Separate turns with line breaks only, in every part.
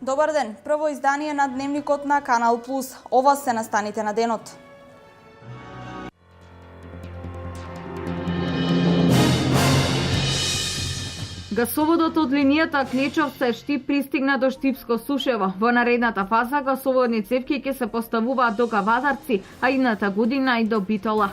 Добар ден, прво издание на Дневникот на Канал Плюс. Ова се настаните на денот.
Гасоводот од линијата Клечовце-Штип пристигна до Штипско Сушево. Во наредната фаза гасоводни цевки ќе се поставуваат до Кавадарци, а идната година и до Битола.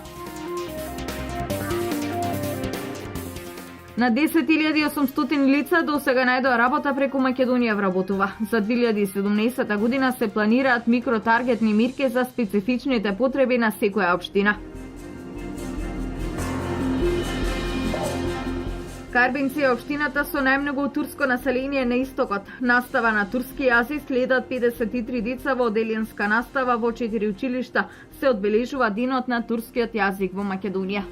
На 10.800 лица до сега најдоа работа преку Македонија вработува. За 2017 година се планираат микротаргетни мирки за специфичните потреби на секоја општина. Карбинци е општината со најмногу турско население на истокот. Настава на турски јазик следат 53 деца во оделенска настава во 4 училишта. Се одбележува денот на турскиот јазик во Македонија.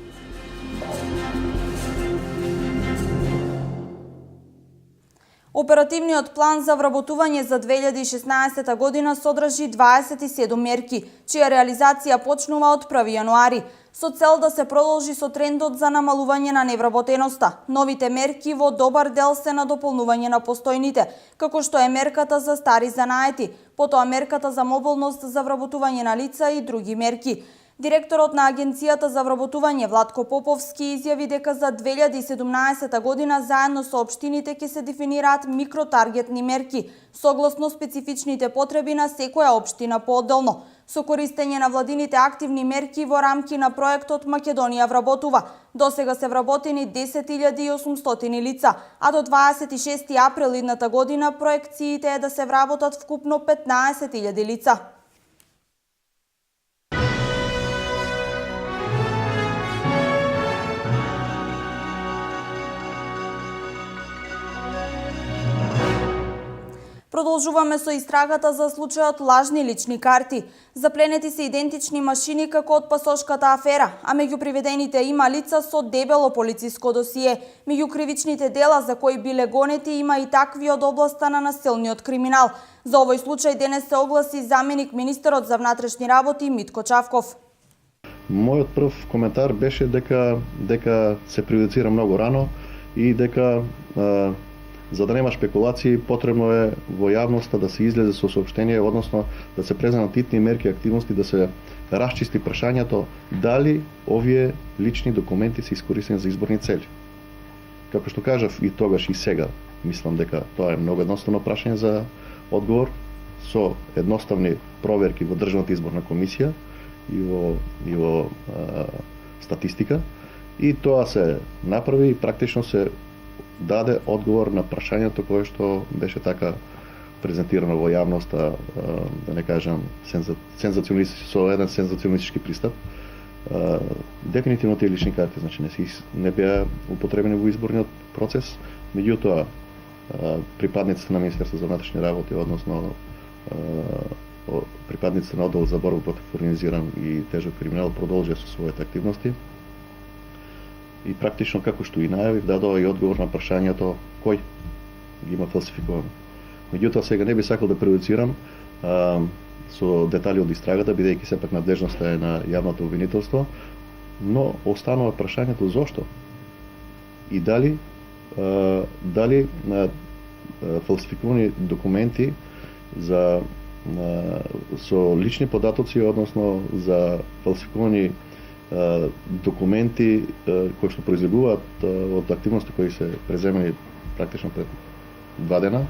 Оперативниот план за вработување за 2016 година содржи 27 мерки, чија реализација почнува од 1 јануари, со цел да се продолжи со трендот за намалување на невработеноста. Новите мерки во добар дел се на дополнување на постојните, како што е мерката за стари занаети, потоа мерката за мобилност за вработување на лица и други мерки. Директорот на Агенцијата за вработување Владко Поповски изјави дека за 2017 година заедно со општините ќе се дефинираат микротаргетни мерки, согласно специфичните потреби на секоја општина поодделно, со користење на владините активни мерки во рамки на проектот Македонија вработува. Досега се вработени 10.800 лица, а до 26 април идната година проекциите е да се вработат вкупно 15.000 лица. Продолжуваме со истрагата за случајот лажни лични карти. Запленети се идентични машини како од пасошката афера, а меѓу приведените има лица со дебело полициско досие. Меѓу кривичните дела за кои биле гонети има и такви од областа на насилниот криминал. За овој случај денес се огласи заменик министерот за внатрешни работи Митко Чавков.
Мојот прв коментар беше дека се прejudicira многу рано и дека за да нема шпекулации, потребно е во јавноста да се излезе со соопштение, односно да се преземат итни мерки и активности, да се расчисти прашањето дали овие лични документи се искористени за изборни цели. Како што кажав и тогаш и сега, мислам дека тоа е многу едноставно прашање за одговор, со едноставни проверки во Државната изборна комисија и во статистика, и тоа се направи и практично се даде одговор на прашањето кое што беше така презентирано во јавноста, да не кажам со еден сензационалистички пристап. Дефинитивно тие лични карти, значи не беа употребени во изборниот процес, меѓутоа припадниците на Министерството за внатрешни работи, односно припадниците на оддел за борба против организиран и тежок криминал продолжија со своите активности. И практично, како што и најавив, дадоа и одговор на прашањето кој ги има фалсификувано. Меѓутоа, сега не би сакал да прejudicирам со детали од истрагата, бидејќи сепак надлежноста е на јавното обвинителство, но останува прашањето зошто и дали фалсификувани документи со лични податоци, односно за фалсификувани документи кои што произлегуваат од активности кои се преземени практично пред 2 дена,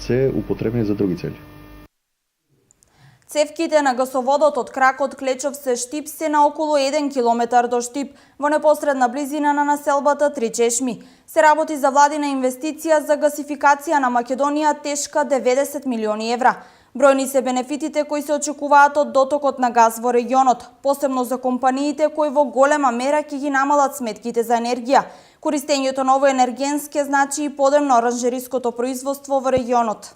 се употребени за други цели.
Цевките на гасоводот од кракот Клечовце-Штип се на околу 1 километар до Штип, во непосредна близина на населбата Три Чешми. Се работи за владина инвестиција за гасификација на Македонија тешка 90 милиони евра. Бројни се бенефитите кои се очекуваат од дотокот на газ во регионот, посебно за компаниите кои во голема мера ќе ги намалат сметките за енергија. Користењето на овој енергенски значи и подем на оранжериското производство во регионот.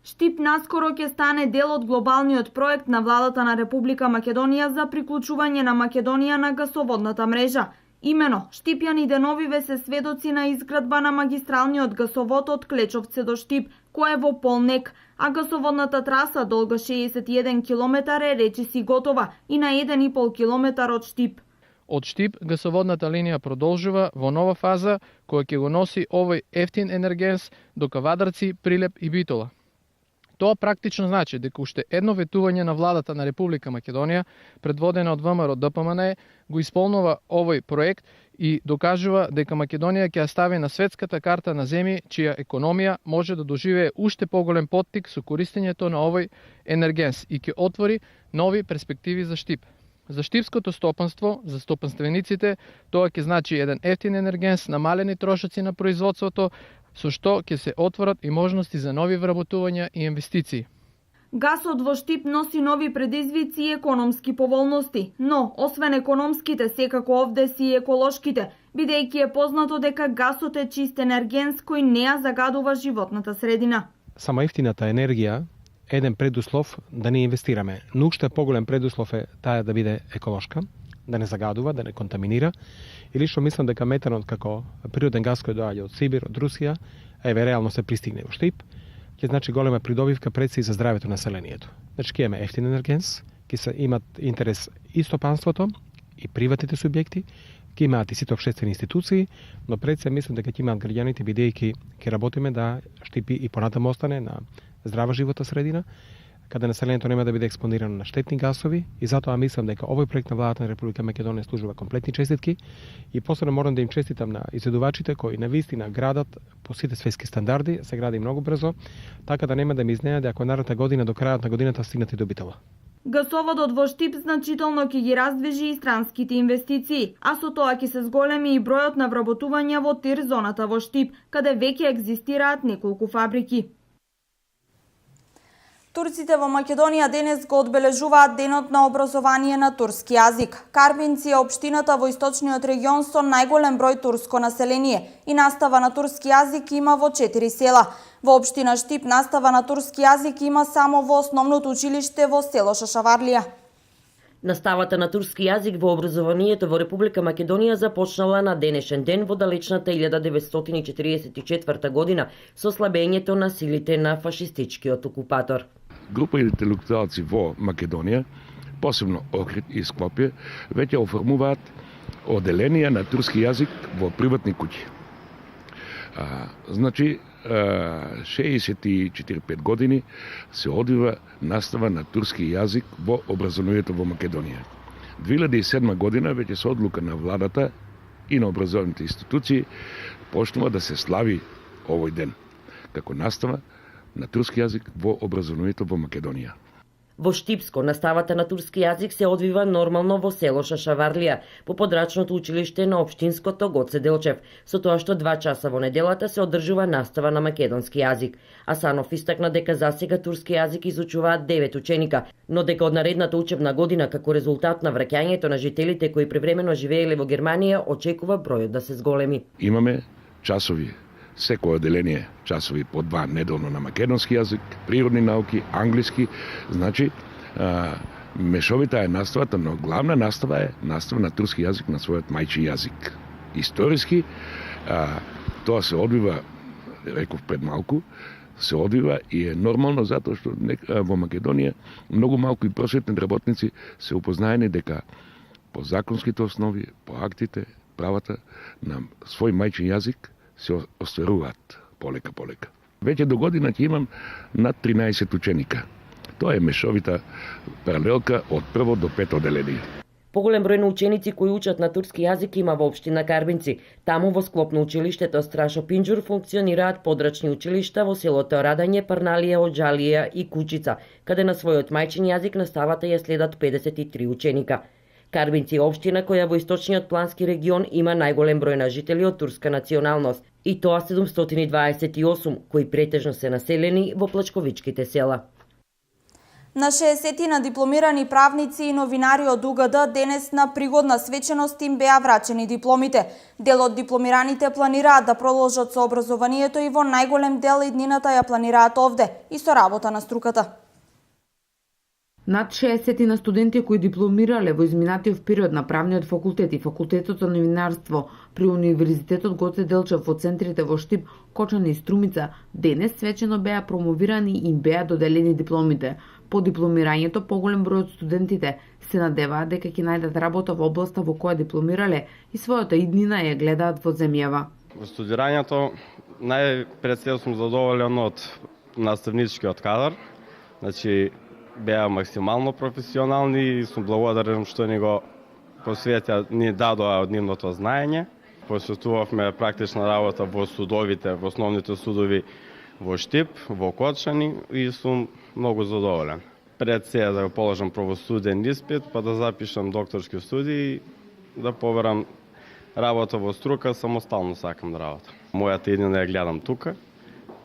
Штип наскоро ќе стане дел од глобалниот проект на владата на Република Македонија за приклучување на Македонија на гасоводната мрежа. Имено, штипјани деновиве се сведоци на изградба на магистралниот гасовод од Клечовце до Штип, кој е во полнек, а гасоводната траса долга 61 км е речиси готова и на 1,5 км од Штип.
Од Штип, гасоводната линија продолжува во нова фаза која ќе го носи овој ефтин енергенс до Кавадарци, Прилеп и Битола. Тоа практично значи дека уште едно ветување на владата на Република Македонија, предводена од ВМРО ДПМН, го исполнува овој проект и докажува дека Македонија ќе ја стави на светската карта на земји чија економија може да доживее уште поголем поттик со користењето на овој енергенс и ќе отвори нови перспективи за Штип. За штипското стопанство, за стопанствениците, тоа ќе значи еден ефтин енергенс, намалени трошоци на производството, со што ќе се отворат и можности за нови вработувања и инвестиции.
Гасот во Штип носи нови предизвици и економски поволности, но освен економските, секако овде си и еколошките, бидејќи е познато дека гасот е чист енергенс кој не ја загадува животната средина.
Само ефтината енергија е еден предуслов да не инвестираме. Но уште поголем предуслов е таа да биде еколошка, да не загадува, да не контаминира. И лично мислам дека метанот како природен газ кој доаѓа од Сибир, од Русија, еве реално се пристигне во Штип, ќе значи голема придобивка пред се и за здравето на населението. Значи ќе имаме ефтин енергенс, ќе се имат интерес и стопанството, и приватните субјекти, ќе имаат и сите општествени институции, но пред се мислам дека ќе имаат граѓаните бидејќи ќе работиме да Штип и понатаму остане на здрава животна средина, каде населението нема да биде експонирано на штетни гасови, и затоа мислам дека овој проект на владата на Република Македонија служува комплетни честитки и посебно морам да им честитам на изследувачите кои навистина градат по сите светски стандарди, се гради многу брзо, така да нема да ми изненади ако наредната година до крајот на годината стигнат и до Битола.
Гасоводот во Штип значително ќе ги раздвижи и странските инвестиции, а со тоа ќе се зголеми и бројот на вработувања во тир зоната во Штип, каде веќе екзистираат неколку фабрики.
Турците во Македонија денес го одбележуваат денот на образование на турски јазик. Карбинци е општината во источниот регион со најголем број турско население и настава на турски јазик има во 4 села. Во општина Штип настава на турски јазик има само во основното училиште во село Шашаварлија.
Наставата на турски јазик во образованието во Република Македонија започнала на денешен ден во далечната 1944 година со слабењето на силите на фашистичкиот окупатор.
Група интелектуалци во Македонија, посебно Охрид и Скопје, веќе оформуваат оделенија на турски јазик во приватни куќи. Значи, 64-5 години се одвива настава на турски јазик во образованието во Македонија. 2007 година веќе со одлука на владата и на образовните институции почнува да се слави овој ден како настава на турски јазик во образованието во Македонија.
Во Штипско наставата на турски јазик се одвива нормално во село Шашаварлија, по подрачното училиште на општинското Гоце Делчев, со тоа што 2 часа во неделата се одржува настава на македонски јазик. Асанов истакна дека засега турски јазик изучуваат 9 ученика, но дека од наредната учебна година како резултат на враќањето на жителите кои превремено живееле во Германија очекува бројот да се зголеми.
Имаме часови, секој оделение часови по 2 неделно на македонски јазик, природни науки, англиски, значи мешовита е наставата, но главна настава е настава на турски јазик на својот мајчи јазик. Историски тоа се одвива, реков пред малку, се одвива и е нормално затоа што во Македонија многу малку и просветни работници се упознаени дека по законските основи, по актите, правата на свој мајчин јазик се остваруваат полека. Веќе до година ќе имам над 13 ученика. Тоа е мешовита паралелка од прво до 5 оделение.
Поголем број на ученици кои учат на турски јазик има во општина Карбинци. Таму во склоп на училиштето Страшо Пинџур функционираат подрачни училишта во селото Радање, Парналија, Оџалија и Кучица, каде на својот мајчин јазик наставата ја следат 53 ученика. Карбинци е општина која во источниот плански регион има најголем број на жители од турска националност, и тоа 728, кои претежно се населени во плачковичките села.
На 60 дипломирани правници и новинари од УГД денес на пригодна свеченост им беа врачени дипломите. Дел од дипломираните планираат да продолжат со образованието и во најголем дел иднината ја планираат овде и со работа на струката.
Над 60 на студенти кои дипломирале во изминатиот период на правниот факултет и факултетот за новинарство при Универзитетот Гоце Делчев во центрите во Штип, Кочани и Струмица, денес свечено беа промовирани и им беа доделени дипломите. По дипломирањето, поголем број од студентите се надеваат дека ќе најдат работа во областа во која дипломирале и својата иднина ја гледаат во земјава.
Во студирањето најпред се сум задоволен од наставничкиот кадар. Значи, беа максимално професионални и сум благодарен што ни го посветија, ни дадоа од нивното знаење. Посветувавме практична работа во судовите, во основните судови во Штип, во Кочани и сум многу задоволен. Пред сега да положам правосуден испит, па да запишам докторски студии, да поберам работа во струка, самостално сакам да работам. Мојата иднина ја гледам тука,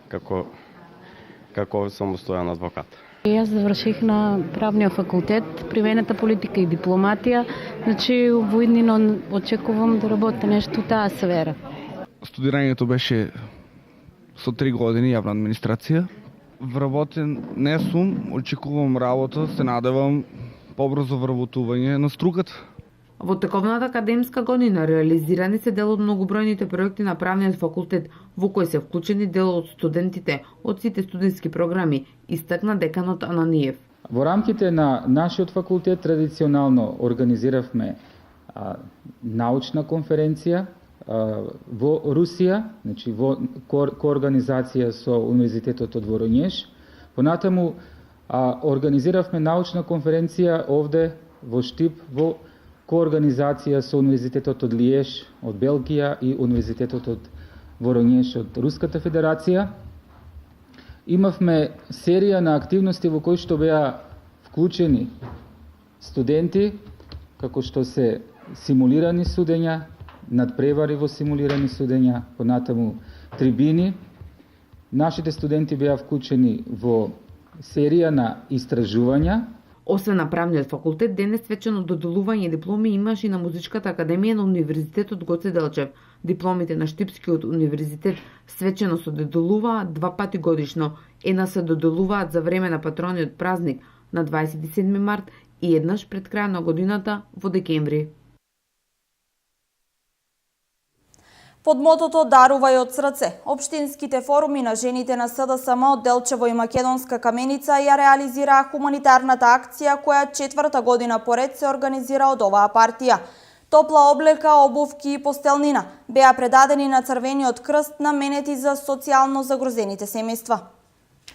како самостоен адвокат.
Јас заврших на правниот факултет, применета политика и дипломатија, значи во иднина очекувам да работя нешто у таа сфера.
Студирањето беше со 3 години јавна администрација. Вработен не сум, очекувам работа, се надевам побрзо вработување на струката.
Во тековната академска година реализирани се дел од многобројните проекти на правниот факултет, во кои се вклучени дел од студентите од сите студентски програми, истакна деканот Ананиев.
Во рамките на нашиот факултет традиционално организиравме научна конференција во Русија, значи во коорганизација со Универзитетот од Воронеж. Понатаму организиравме научна конференција овде во Штип во коорганизација со Универзитетот од Лиеж од Белгија и Универзитетот од Воронеж од Руската Федерација. Имавме серија на активности во кои што беа вклучени студенти, како што се симулирани судења, надпревари во симулирани судења, понатаму трибини. Нашите студенти беа вклучени во серија на истражувања.
Освен на правниот факултет, денес свечено доделување дипломи имаше и на Музичката академија на Универзитетот Гоце Делчев. Дипломите на Штипскиот универзитет свечено се доделуваат 2 пати годишно. Една се доделуваат за време на патрониот празник на 27 март и еднаш пред крај на годината во декември.
Под мотото Дарувај од срце, општинските форуми на жените на СДСМ од Делчево и Македонска Каменица ја реализираа хуманитарната акција која 4-та година поред се организира од оваа партија. Топла облека, обувки и постелнина беа предадени на Црвениот крст наменети за социјално загрозените семејства.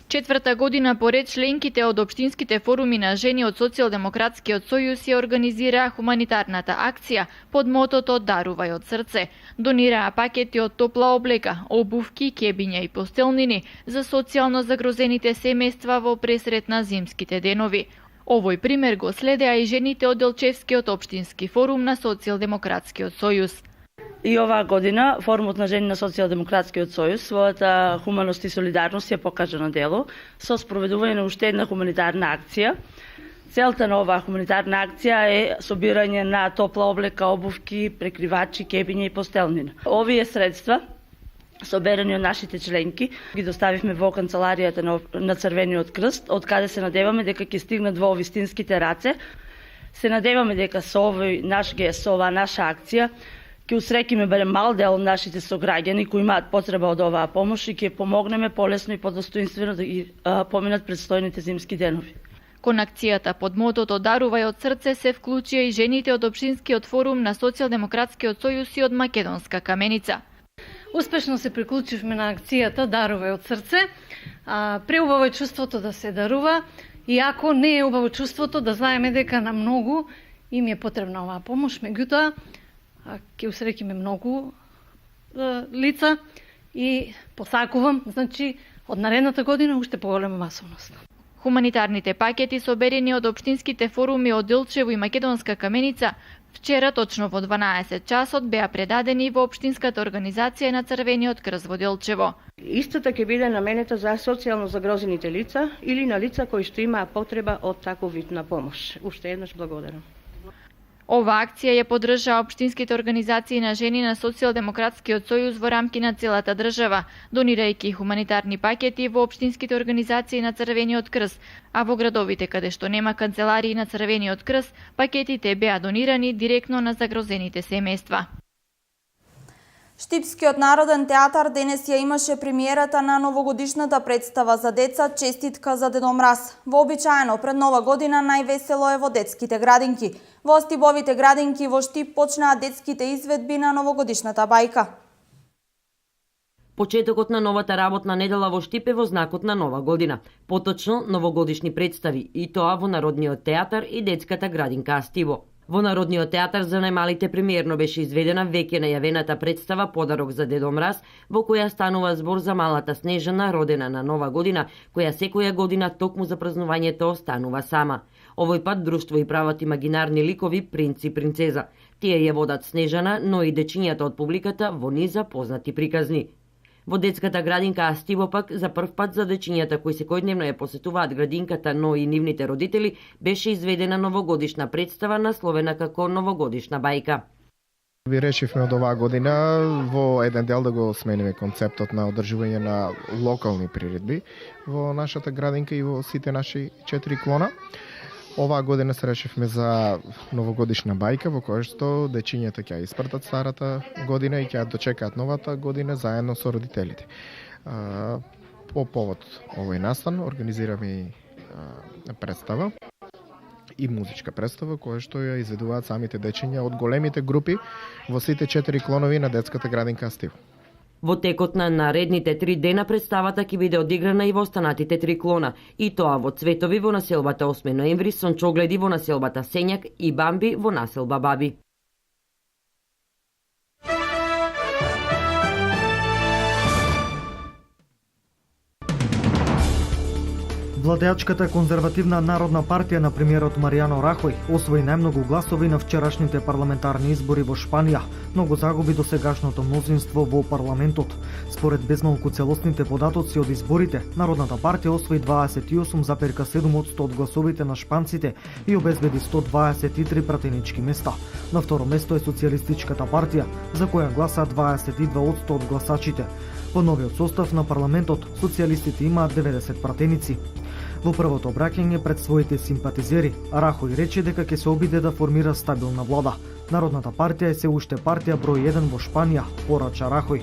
4-та година поред членките од општинските форуми на жени од Социјалдемократскиот сојуз ја организираа хуманитарната акција под мотото Дарувај од срце. Донираа пакети од топла облека, обувки, кебиња и постелнини за социјално загрозените семејства во пресрет на зимските денови. Овој пример го следеа и жените од Делчевскиот општински форум на Социјалдемократскиот сојуз.
И оваа година форумот на жени на Социјалдемократскиот сојуз својата хуманост и солидарност ја покажа на дело со спроведување на уште една хуманитарна акција. Целта на оваа хуманитарна акција е собирање на топла облека, обувки, прекривачи, кебиња и постелнина. Овие средства соберани од нашите членки ги доставивме во канцеларијата на Црвениот крст, од каде се надеваме дека ќе стигнат во вистинските раце. Се надеваме дека со овој наш гест, со оваа наша акција ќе усрекиме барем мал дел од нашите сограѓани кои имаат потреба од оваа помош и ќе помогнеме полесно и подостоинствено да ги поминат предстојните зимски денови.
Кон акцијата под мотото Дарувај од срце се вклучија и жените од општинскиот форум на Социјалдемократскиот сојуз и од Македонска Каменица.
Успешно се приклучивме на акцијата Дарувај од срце. Преубаво е чувството да се дарува, иако не е убаво чувството да знаеме дека на многу им е потребна оваа помош, меѓутоа ќе усрекиме многу лица и посакувам, значи, од наредната година уште поголема масовност.
Хуманитарните пакети соберени од општинските форуми од Делчево и Македонска Каменица вчера точно во 12 часот беа предадени во општинската организација на Црвениот крст во Делчево.
Истата ќе биде наменета за социјално загрозените лица или на лица кои што имаат потреба од таков вид на помош. Уште еднаш благодарам.
Ова акција ја поддржаа општинските организации на жени на Социјалдемократскиот сојуз во рамки на целата држава, донирајќи хуманитарни пакети во општинските организации на Црвениот крст, а во градовите каде што нема канцеларии на Црвениот крст, пакетите беа донирани директно на загрозените семејства.
Штипскиот народен театар денес ја имаше премиерата на новогодишната представа за деца "Честитка за Дедо Мраз". Вообичаено пред Нова година највесело е во детските градинки. Во Стибовите градинки во Штип почнаа детските изведби на новогодишната бајка.
Почетокот на новата работна недела во Штип е во знакот на Нова година. Поточно, новогодишни представи, и тоа во Народниот театар и детската градинка Астиво. Во Народниот театар за најмалите премиерно беше изведена веќе најавената представа "Подарок за Дедо Мраз", во која станува збор за малата Снежана, родена на Нова година, која секоја година токму за празнувањето останува сама. Овој пат друштво и прават имагинарни ликови принц и принцеза. Тие ја водат Снежана, но и дечињата од публиката во низа познати приказни. Во детската градинка Астиво пак за прв пат за дечињата кои секојдневно ја посетуваат градинката, но и нивните родители, беше изведена новогодишна представа насловена како "Новогодишна бајка".
Ви решивме од оваа година во еден дел да го смениме концептот на одржување на локални приредби во нашата градинка и во сите наши 4 клона. Оваа година се решивме за новогодишна бајка во која што дечињата ќе испратат старата година и ќе дочекаат новата година заедно со родителите. По повод овој настан организираме и представа и музичка представа која што ја изведуваат самите дечиња од големите групи во сите 4 клонови на детската градинка Астиво.
Во текот на наредните 3 дена представата ќе биде одиграна и во останатите 3 клона, и тоа во Цветови во населбата 8 ноември, Сончогледи во населбата Сењак и Бамби во населба Баби.
Владеачката конзервативна Народна партија на премиерот Маријано Рахој освои најмногу гласови на вчерашните парламентарни избори во Шпанија, но го загуби досегашното мнозинство во парламентот. Според безмалку целосните податоци од изборите, Народната партија освои 28,7% од гласовите на шпанците и обезбеди 123 пратенички места. На второ место е Социјалистичката партија, за која гласа 22% од гласачите. Во новиот состав на парламентот, социјалистите имаат 90 пратеници. Во првото обраќање пред своите симпатизери, Рахој рече дека ќе се обиде да формира стабилна влада. Народната партија е се уште партија број 1 во Шпанија, порача Рахој.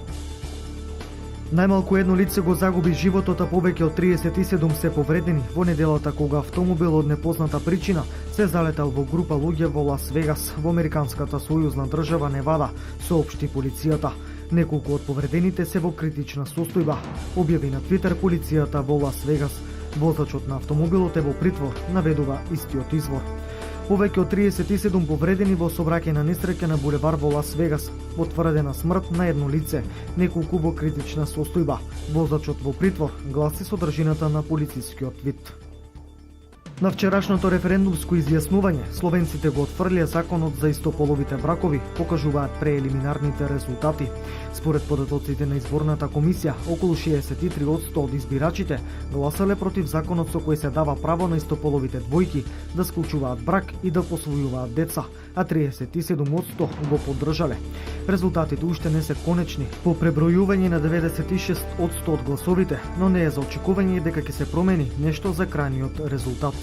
Најмалку едно лице го загуби животот, а повеќе од 37 се повредени во неделата кога автомобил од непозната причина се залетал во група луѓе во Лас Вегас, во американската сојузна држава Невада, соопшти полицијата. Неколку од повредените се во критична состојба, објави на Твитер полицијата во Лас Вегас. Возачот на автомобилот е во притвор, наведува истиот извор. Повеќе од 37 повредени во сообраќајна несреќа на булевар во Лас Вегас, потврдена смрт на едно лице, неколку во критична состојба. Возачот во притвор, гласи содржината на полицискиот твит. На вчерашното референдумско изјаснување, словенците го отфрлија законот за истополовите бракови, покажуваат преелиминарните резултати. Според податоците на изборната комисија, околу 63% од избирачите гласале против законот со кој се дава право на истополовите двојки да склучуваат брак и да посвојуваат деца, а 37% го поддржале. Резултатите уште не се конечни, по пребројување на 96% од гласовите, но не е за очекување дека ќе се промени нешто за крајниот резултат.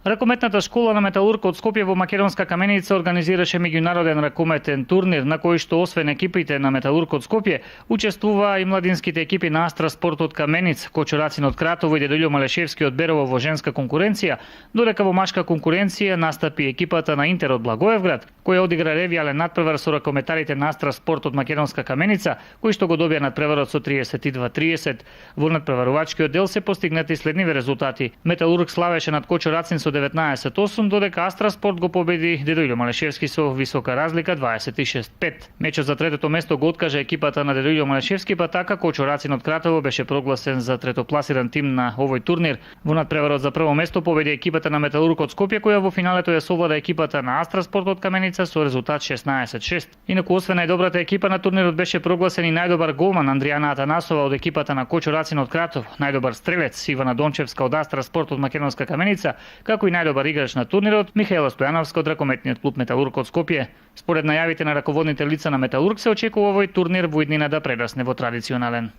Ракометната школа на Металург од Скопје во Македонска Каменица организираше меѓународен ракометен турнир на кој што освен екипите на Металург од Скопје учествуваа и младинските екипи на Астра Спорт од Камениц, Кочурацин од Кратово и Дедољо Малешевски од Берово во женска конкуренција, додека во машка конкуренција настапи екипата на Интер од Благоевград, која одигра ревијален надпревар со ракометарите на Астра Спорт од Македонска Каменица, кои што го добија надпреварот со 32-30. Во надпреварувачкиот дел се постигнати следниви резултати. Металург славеше над Кочурацин со 19-8, додека Астра Спорт го победи Дедољо Малешевски со висока разлика 26-5. Мечот за третото место го откаже екипата на Дедољо Малешевски, па така Кочурацин од Кратово беше прогласен за третопласиран тим на овој турнир. Во надпреварот за прво место победи екипата на Металург од Скопје, која во финалето ја совлада екипата на Астра Спорт од Каменица каменица со резултат 16-6. Инаку освен најдобрата екипа на турнирот беше прогласен и најдобар голман Андријана Атанасова од екипата на Кочо Рацин од Кратово, најдобар стрелец Ивана Дончевска од Астра Спорт од Македонска каменица, како и најдобар играч на турнирот Михаела Стојановска од ракометниот клуб Металург од Скопје. Според најавите на раководните лица на Металург се очекува овој турнир во иднина да прерасне во традиционален.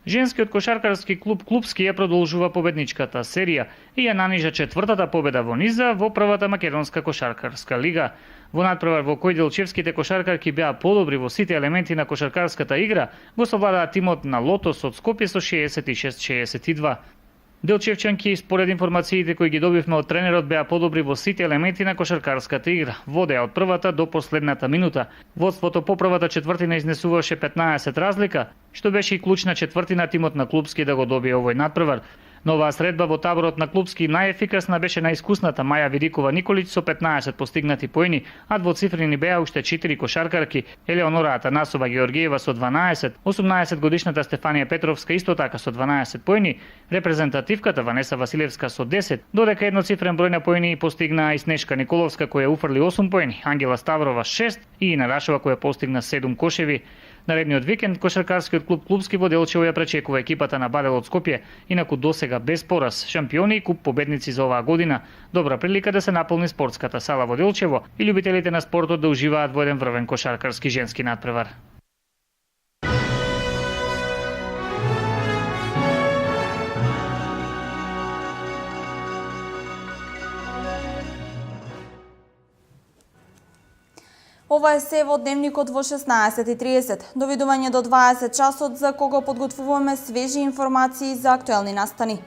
Женскиот кошаркарски клуб Клубски ја продолжува победничката серија и ја нанижа четвртата победа во низа во првата македонска кошаркарска лига. Во надпревар во кој делчевските кошаркарки беа подобри во сите елементи на кошаркарската игра, го совладаа тимот на Лотос од Скопје со 66-62. Делчевчанки, според информациите кои ги добивме од тренерот, беа подобри во сите елементи на кошаркарската игра. Водеа од првата до последната минута. Водството по првата четвртина изнесуваше 15 разлика, што беше и клучна четвртина тимот на Клубски да го добие овој надпревар. Новаа средба во таборот на Клубски најефикасна беше најискусната Маја Видикова Николич со 15 постигнати поени, а двоцифрени беа уште 4 кошаркарки: Елеонора Атанасова Георгиева со 12, 18 годишната Стефанија Петровска исто така со 12 поени, репрезентативката Ванеса Василевска со 10, додека едноцифрен број на поени постигнаа и Снешка Николовска која уфрли 8 поени, Ангела Ставрова 6 и Ина Рашова која постигна 7 кошеви. Наредниот викенд кошаркарскиот клуб Клубски во Делчево ја пречекува екипата на Бадел од Скопје, инаку досега без пораз, шампиони и куп победници за оваа година. Добра прилика да се наполни спортската сала во Делчево и љубителите на спортот да уживаат во еден врвен кошаркарски женски надпревар.
Ова е се во дневникот во 16:30. Довидување до 20 часот за кого подготвуваме свежи информации за актуелни настани.